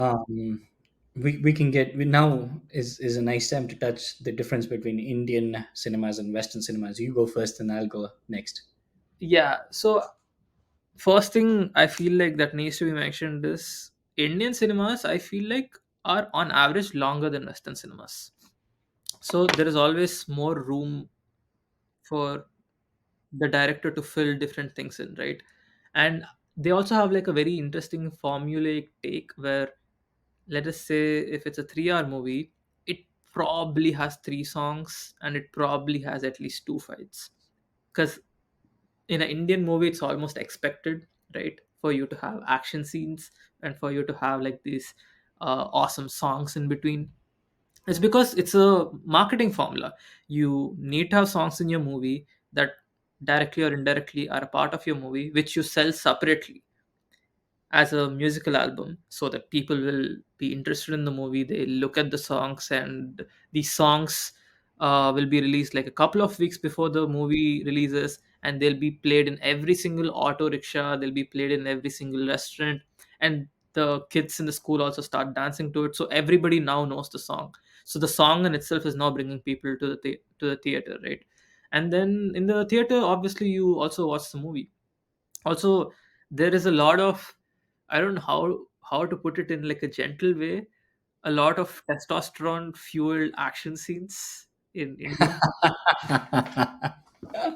Um, we can get we now is a nice time to touch the difference between Indian cinemas and Western cinemas. You go first, and I'll go next. Yeah. So first thing I feel like that needs to be mentioned is Indian cinemas. I feel like are on average longer than Western cinemas. So there is always more room for the director to fill different things in, right? And they also have like a very interesting formulaic take where, let us say, if it's a 3 hour movie, it probably has three songs and it probably has at least two fights. Because in an Indian movie, it's almost expected, right, for you to have action scenes and for you to have like these awesome songs in between. It's because it's a marketing formula. You need to have songs in your movie that directly or indirectly are a part of your movie, which you sell separately as a musical album so that people will be interested in the movie. They look at the songs, and these songs will be released like a couple of weeks before the movie releases, and they'll be played in every single auto rickshaw, they'll be played in every single restaurant, and the kids in the school also start dancing to it, so everybody now knows the song. So the song in itself is now bringing people to to the theater, right? And then in the theater, obviously, you also watch the movie. Also, there is a lot of, I don't know how to put it in like a gentle way, a lot of testosterone fueled action scenes in Indian,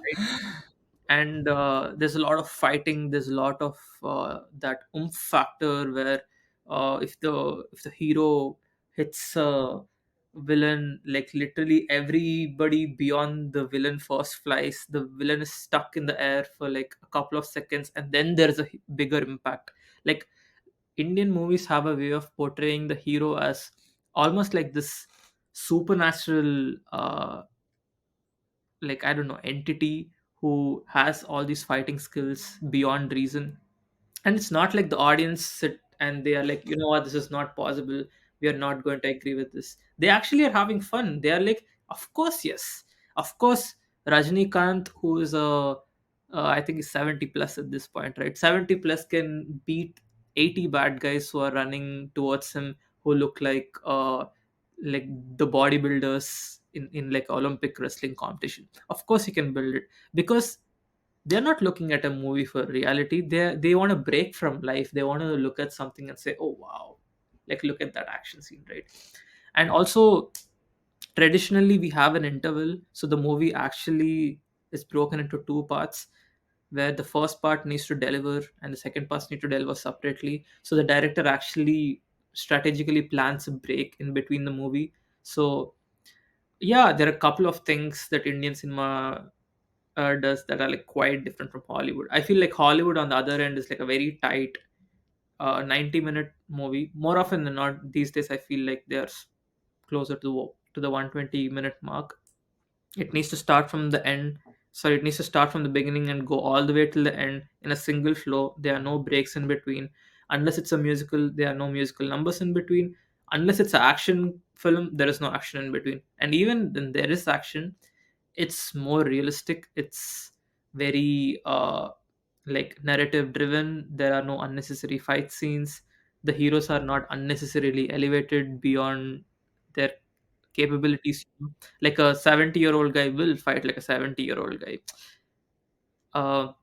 right? And there's a lot of fighting, there's a lot of that oomph factor where if the hero hits a villain, like literally everybody beyond the villain first flies, the villain is stuck in the air for like a couple of seconds, and then there's a bigger impact. Like, Indian movies have a way of portraying the hero as almost like this supernatural, like, I don't know, entity who has all these fighting skills beyond reason. And it's not like the audience sit and they are like, you know what, this is not possible, we are not going to agree with this. They actually are having fun. They are like, of course, yes, of course. Rajnikant, who is a I think he's 70 plus at this point, right? 70 plus can beat 80 bad guys who are running towards him, who look like the bodybuilders in like Olympic wrestling competition. Of course he can build it, because they're not looking at a movie for reality. They want to break from life. They want to look at something and say, oh wow, like look at that action scene, right? And also, traditionally we have an interval, so the movie actually is broken into two parts, where the first part needs to deliver and the second part needs to deliver separately. So the director actually strategically plans a break in between the movie. So yeah, there are a couple of things that Indian cinema does that are like quite different from Hollywood. I feel like Hollywood on the other end is like a very tight 90-minute movie. More often than not these days, I feel like they're closer to the 120-minute mark. It needs to start from the end. Sorry, it needs to start from the beginning and go all the way till the end in a single flow. There are no breaks in between. Unless it's a musical, there are no musical numbers in between. Unless it's an action film, there is no action in between. And even then there is action, it's more realistic. It's very like narrative driven. There are no unnecessary fight scenes. The heroes are not unnecessarily elevated beyond their capabilities. Like a 70-year-old guy will fight like a 70-year-old guy. uh,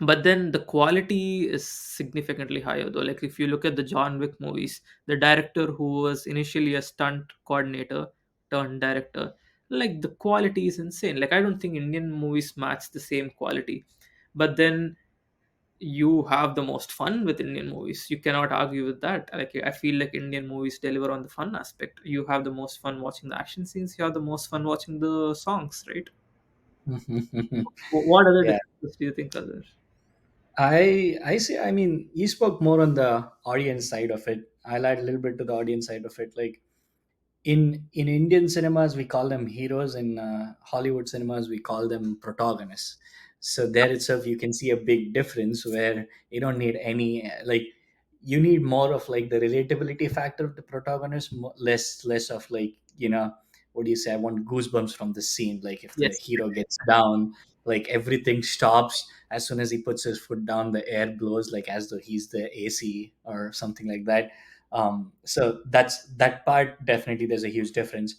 but then the quality is significantly higher though. Like, if you look at the John Wick movies, the director who was initially a stunt coordinator turned director, like the quality is insane. Like, I don't think Indian movies match the same quality. But then you have the most fun with Indian movies. You cannot argue with that. Like, I feel like Indian movies deliver on the fun aspect. You have the most fun watching the action scenes, you have the most fun watching the songs, right? What other Yeah, differences do you think are there? I see. I mean, you spoke more on the audience side of it. I'll add a little bit to the audience side of it. Like in Indian cinemas, we call them heroes. In Hollywood cinemas, we call them protagonists. So there itself, you can see a big difference where you don't need any like you need more of like the relatability factor of the protagonist, less of like what do you say? I want goosebumps from the scene. Like if the Yes. hero gets down, like everything stops as soon as he puts his foot down. The air blows like as though he's the AC or something like that. So that's that part. Definitely there's a huge difference.